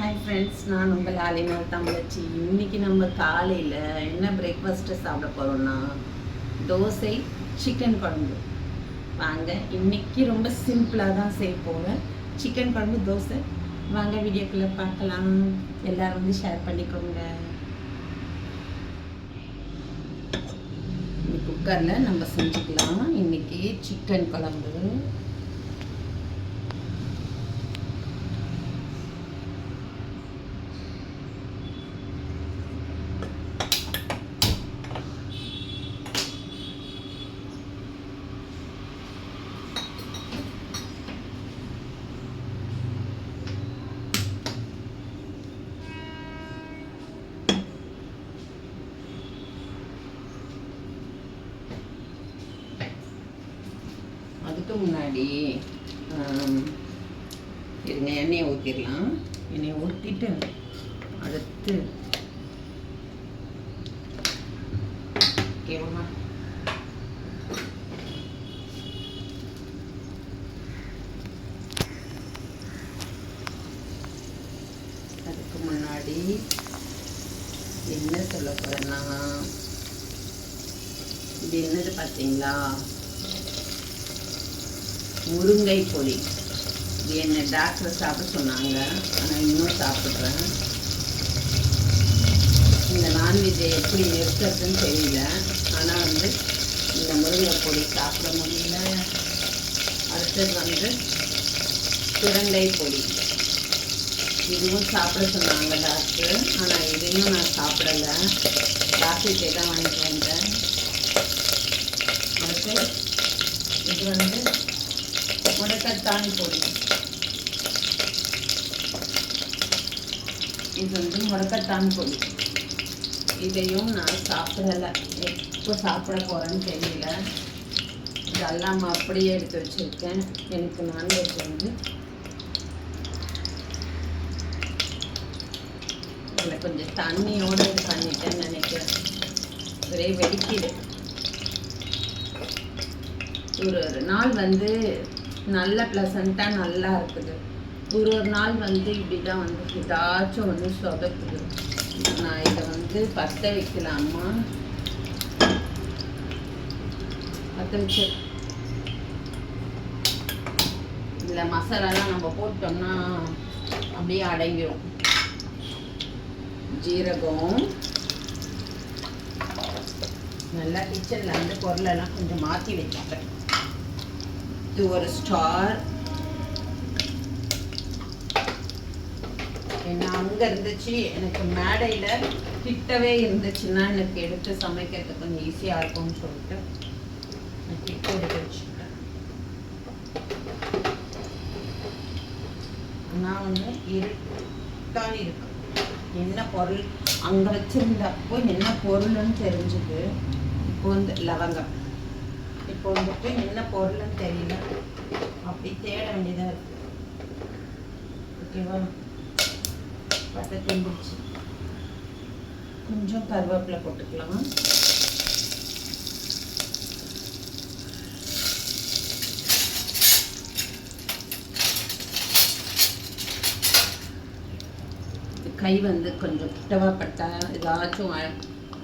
Hi friends, நான் உங்கள் ஆலினால் தமிழச்சி. இன்றைக்கி நம்ம காலையில் என்ன பிரேக்ஃபாஸ்ட்டு சாப்பிட போகிறோன்னா தோசை சிக்கன் குழம்பு. வாங்க, இன்றைக்கி ரொம்ப சிம்பிளாக தான் செய்ய போகிறேன். சிக்கன் குழம்பு தோசை. வாங்க வீடியோக்குள்ளே பார்க்கலாம். எல்லோரும் வந்து ஷேர் பண்ணிக்கோங்க. குக்கரில் நம்ம செஞ்சுக்கலாம். இன்றைக்கி சிக்கன் குழம்பு. அதுக்கு முன்னாடி இருங்க, எண்ணெயை ஊற்றிடலாம். எண்ணெயை ஊற்றிட்டு அடுத்து ஓகேவா, அதுக்கு முன்னாடி என்ன சொல்ல போகிறேன்னா, இது என்னது பார்த்தீங்களா, முருங்கை பொடி. இது என்ன டாக்டர் சாப்பிட சொன்னாங்க, ஆனால் இன்னும் சாப்பிட்றேன். இந்த நான்வெஜ்ஜை எப்படி நிறுத்துறதுன்னு தெரியல, ஆனால் வந்து இந்த முருங்கை பொடி சாப்பிட முடியல. அடுத்தது வந்து சுரண்டை பொடி, இதுவும் சாப்பிட சொன்னாங்க டாக்டர், ஆனால் இதையும் நான் சாப்பிடலை. டாக்டர்கிட்ட தான் வாங்கிட்டு வந்தேன். அடுத்து இது வந்து முடக்கத்தான் பொடி. இது வந்து முடக்கத்தான் பொடி. இதையும் நான் சாப்பிடலை. எப்போ சாப்பிட போகிறேன்னு தெரியல. இதெல்லாம் அப்படியே எடுத்து வச்சுருக்கேன். எனக்கு நான்வெஜ் வந்து இதில் கொஞ்சம் தண்ணியோடு பண்ணிட்டேன்னு நினைக்கிறேன். ஒரே வெடிக்குது. ஒரு நாள் வந்து நல்ல ப்ளசண்ட்டாக நல்லா இருக்குது. ஒரு நாள் வந்து இப்படி தான் வந்து ஏதாச்சும் ஒன்று சொதப்புது. நான் இதை வந்து பற்ற வைக்கலாமா, பற்ற வச்சு இதில் மசாலாலாம் நம்ம போட்டோம்னா அப்படியே அடங்கிடும். ஜீரகம், நல்லா கிச்சனில் வந்து பொருளெல்லாம் கொஞ்சம் மாற்றி வச்சுப்பேன். இது ஒரு ஸ்டார். என்ன அங்கே இருந்துச்சு, எனக்கு மேடையில் கிட்டவே இருந்துச்சுன்னா எனக்கு எடுத்து சமைக்கிறதுக்கு கொஞ்சம் ஈஸியாக இருக்கும்னு சொல்லிட்டு கிட்ட எடுத்து வச்சுக்கிட்டேன். நான் வந்து இருட்டாக இருக்கு. என்ன பொருள் அங்கே வச்சுருந்தப்போ என்ன பொருள்னு தெரிஞ்சுது. இப்போ வந்து லவங்கம். இப்போ வந்துட்டு என்ன பொருள்னு தெரியல, அப்படி தேட வேண்டியதாக இருக்குது. ஓகேவா, பட்டை தந்துச்சு. கொஞ்சம் கருவேப்பிலை போட்டுக்கலாம். கை வந்து கொஞ்சம் கிட்டவா பட்டா ஏதாச்சும்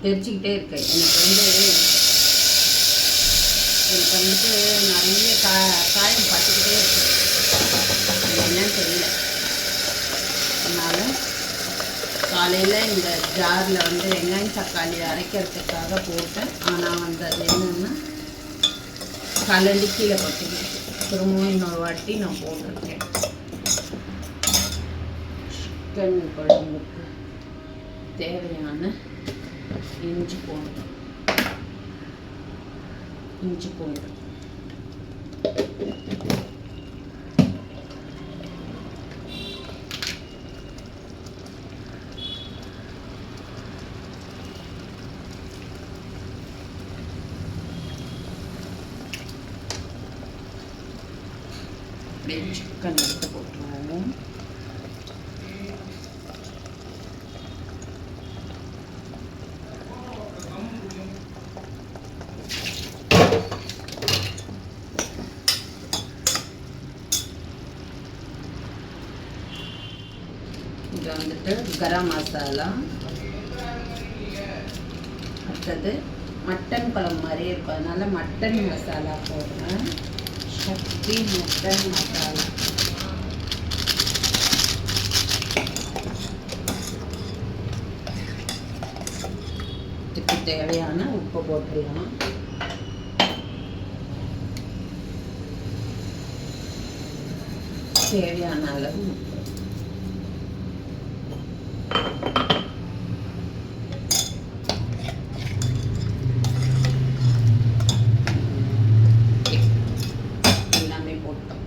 தெரிச்சுக்கிட்டே இருக்கு. எனக்கு வந்துட்டு நிறைய காயம் பட்டுக்கிட்டே இருக்கு. என்னன்னு தெரியல. அதனால் காலையில் இந்த ஜாரில் வந்து வெங்காயம் தக்காளி அரைக்கிறதுக்காக போட்டேன். ஆனால் வந்து அது என்னென்னா கலந்து கீழே போட்டுக்கிட்டு திரும்பவும் இன்னொரு வாட்டி நான் போட்டிருக்கேன். சிக்கன் குழம்புக்கு தேவையான இஞ்சி பூண்டு சிக்கன் எடுத்து போட்டுருவோம். இது வந்துட்டு கரம் மசாலா. அடுத்தது மட்டன் குழம்பு மாதிரி இருக்கும், அதனால மட்டன் மசாலா போடுறேன். சக்தி மட்டன் மசாலா. இதுக்கு தேவையான உப்பு போட்டுடலாம். தேவையான அளவு உப்பு. எல்லாமே போட்டோம்.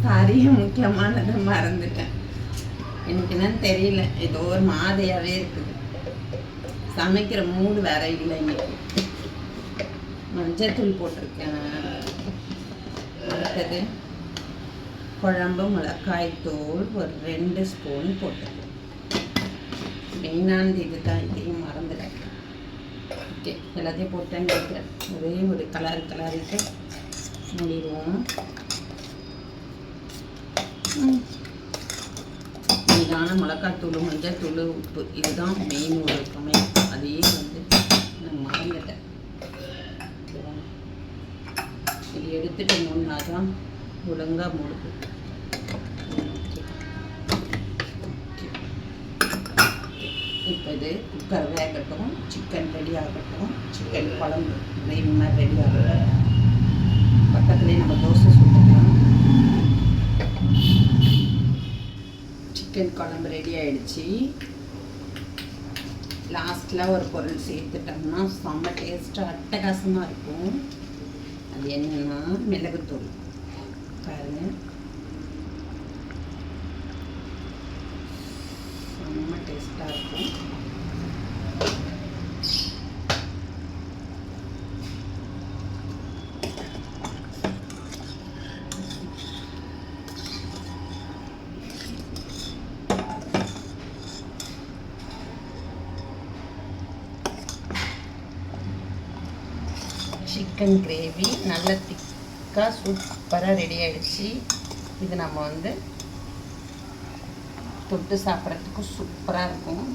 சாரி, முக்கியமானதை மறந்துட்டேன். எனக்கு என்னன்னு தெரியல, ஏதோ ஒரு மாதிரியாகவே இருக்குது. சமைக்கிற மூடு வேற இல்லை இன்னைக்கு. மஞ்சத்தூள் போட்டிருக்கேன். அடுத்தது குழம்பு மிளகாய் தூள் ஒரு 2 ஸ்பூன் போட்டிருக்கேன். மெயினானது இது தான், இதையும் மறந்துட்டேன். ஓகே, எல்லாத்தையும் போட்டேன்னு நினைக்கிறேன். ஒரே ஒரு கலருக்கு மூடிடுவோம். மெயினான மிளகாத்தூள், மஞ்சள் தூள், உப்பு, இதுதான் மெயின் ஒரு சமையல். அதையே வந்து நான் மறந்துட்டேன். இது எடுத்துட்டு முன்னா தான் ஒழுங்காக மூடுது. இப்போ இது குக்கர் வேகட்டும், சிக்கன் ரெடி ஆகட்டும். சிக்கன் குழம்பு கிரேவி மாதிரி ரெடி ஆகட்டும். பக்கத்துலேயே நம்ம தோசை சுட்டுக்கலாம். சிக்கன் குழம்பு ரெடி ஆகிடுச்சு. லாஸ்ட்டில் ஒரு பொருள் சேர்த்துட்டோம்னா செம்ம டேஸ்ட்டாக அட்டகாசமாக இருக்கும். அது என்னன்னா மிளகுத்தூள். பாருங்கள், செம்ம டேஸ்ட்டாக இருக்கும். சிக்கன் கிரேவி நல்ல திக்காக சூப்பராக ரெடி ஆகிடுச்சு. இது நம்ம வந்து தொட்டு சாப்பிட்றதுக்கு சூப்பராக இருக்கும்.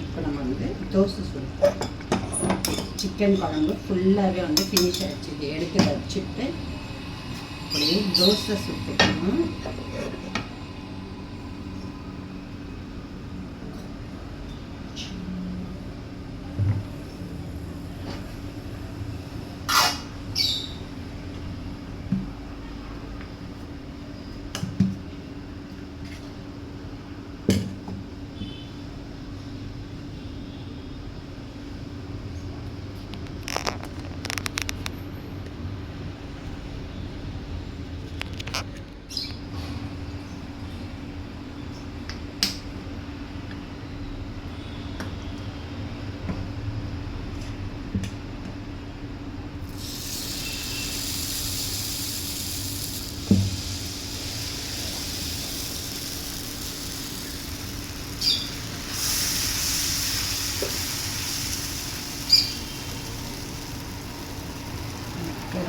இப்போ நம்ம வந்து தோசை சுடுவோம். சிக்கன் குழம்பு ஃபுல்லாகவே வந்து ஃபினிஷ் ஆகிடுச்சு. இது எடுத்து வச்சுட்டு அப்படியே தோசை சுட்டுக்கணும்.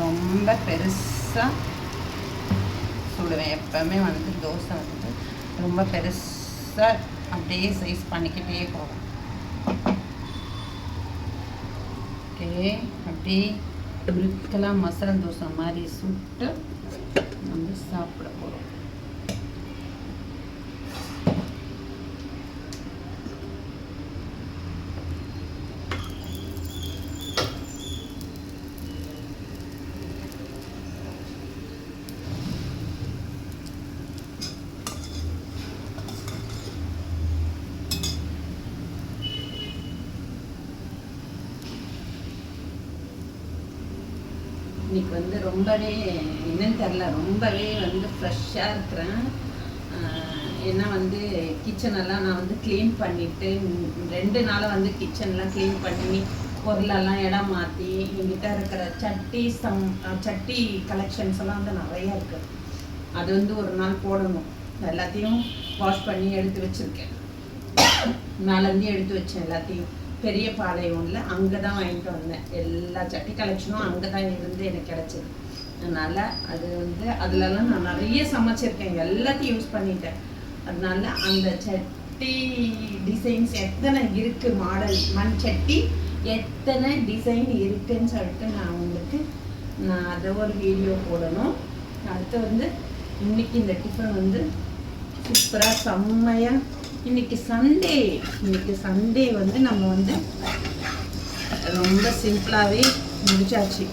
ரொம்ப பெருசாக சுடுவேன். எப்போவுமே வந்து தோசை வந்து ரொம்ப பெருசாக அப்படியே சைஸ் பண்ணிக்கிட்டே போவேன். ஓகே, அப்படியே முறுக்கெல்லாம் மசாலா தோசை மாதிரி சுட்டு வந்து சாப்பிட போகிறோம். இன்றைக்கி வந்து ரொம்பவே என்னன்னு தெரில, ரொம்பவே வந்து ஃப்ரெஷ்ஷாக இருக்கிறேன். ஏன்னா வந்து கிச்சனெல்லாம் நான் வந்து க்ளீன் பண்ணிவிட்டு 2 நாளாக வந்து கிச்சன்லாம் க்ளீன் பண்ணி பொருளெல்லாம் இடம் மாற்றி என்கிட்ட இருக்கிற சட்டி கலெக்ஷன்ஸ் எல்லாம் வந்து நிறையா இருக்குது. அது வந்து ஒரு நாள் போடணும். எல்லாத்தையும் வாஷ் பண்ணி எடுத்து வச்சுருக்கேன். மேலேருந்து எடுத்து வச்சேன் எல்லாத்தையும். பெரிய பாளையம்ல அங்கே தான் வாங்கிட்டு வந்தேன். எல்லா சட்டி கலெக்ஷனும் அங்கே தான் இருந்து எனக்கு கிடச்சிது. அதனால் அது வந்து அதுலலாம் நான் நிறைய சமைச்சிருக்கேன். எல்லாத்தையும் யூஸ் பண்ணிட்டேன். அதனால அந்த சட்டி டிசைன்ஸ் எத்தனை இருக்குது, மாடல் மண் சட்டி எத்தனை டிசைன் இருக்குன்னு சொல்லிட்டு நான் அதை ஒரு வீடியோ போடணும். அடுத்து வந்து இன்னைக்கு இந்த டிஃபன் வந்து சூப்பராக செம்மையாக. இன்னைக்கு சண்டே வந்து நம்ம வந்து ரொம்ப சிம்பிளாகவே முடிச்சாச்சு.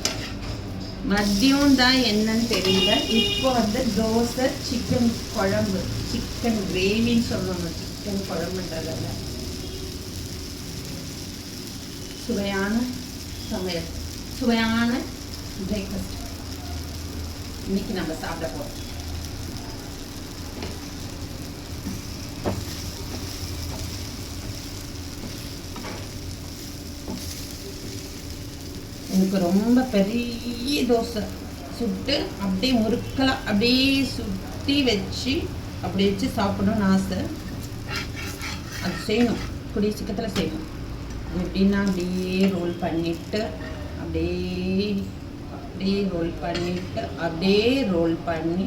மதியம் தான் என்னன்னு தெரியல. இப்போ வந்து தோசை, சிக்கன் குழம்பு, சிக்கன் கிரேவின்னு சொல்லணும், சிக்கன் குழம்புன்றதில்ல. சுவையான சமையல், சுவையான பிரேக்ஃபாஸ்ட் இன்னைக்கு நம்ம சாப்பிட போகிறோம். எனக்கு ரொம்ப பெரிய தோசை சுட்டு அப்படியே முறுக்கலாம், அப்படியே சுட்டி வச்சு அப்படி வச்சு சாப்பிடணும்னு ஆசை. அது செய்யணும், கூடிய சீக்கிரத்தில் செய்யணும். எப்படின்னா அப்படியே ரோல் பண்ணிவிட்டு அப்படியே ரோல் பண்ணிவிட்டு அப்படியே ரோல் பண்ணி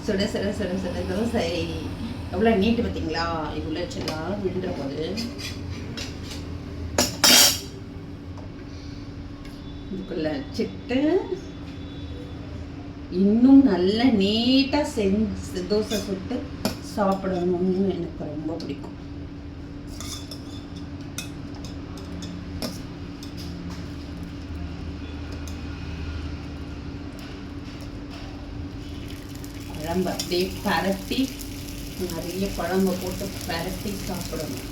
சுட சுட சுட சுட தோசை. எவ்வளோ நீட்டு பார்த்தீங்களா? இவ்வளோ வச்சுலாம் விழுந்துற போது இதுக்குள்ள வச்சுட்டு இன்னும் நல்ல நீட்டாக செஞ்சு தோசை சுட்டு சாப்பிடணும்னு எனக்கு ரொம்ப பிடிக்கும். குழம்பு அப்படியே பரட்டி, நிறைய குழம்பு போட்டு பரட்டி சாப்பிடணும்.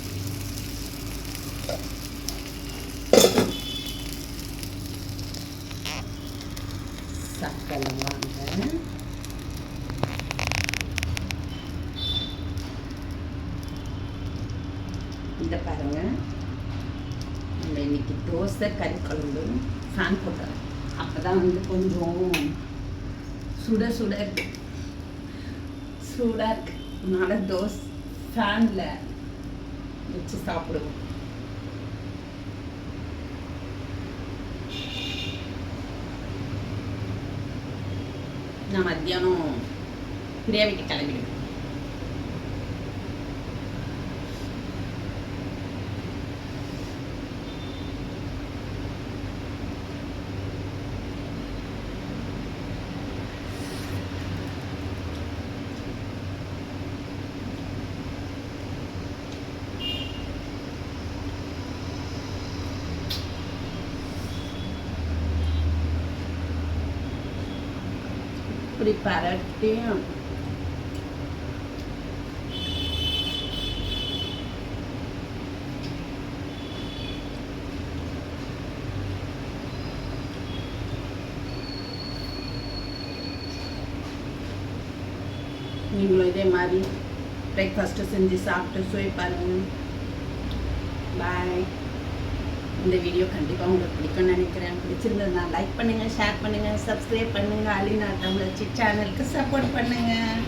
சக்கரம் வாங்க. இந்த பாருங்க, நம்ம இன்னைக்கு தோசை கறி குழம்பு ஃபேன் போட்டுறேன். அப்போதான் வந்து கொஞ்சம் சுட சுட இருக்கு, சூடாக இருக்கு. அதனால தோசை ஃபேனில் வச்சு சாப்பிடுவோம். நான் மத்தியானம் பிரியாவிக்கு கிளம்பிடுவேன். இப்படி பரட்டி நீங்களும் இதே மாதிரி பிரேக்ஃபாஸ்ட்டு செஞ்சு சாப்பிட்டு சுவை பாருங்க. பாய். இந்த வீடியோ கண்டிப்பாக உங்களுக்கு பிடிக்கும்னு நினைக்கிறேன். பிடிச்சிருந்ததுனா லைக் பண்ணுங்கள், ஷேர் பண்ணுங்கள், சப்ஸ்கிரைப் பண்ணுங்கள். அலினா தமிழச்சி சேனலுக்கு சப்போர்ட் பண்ணுங்கள்.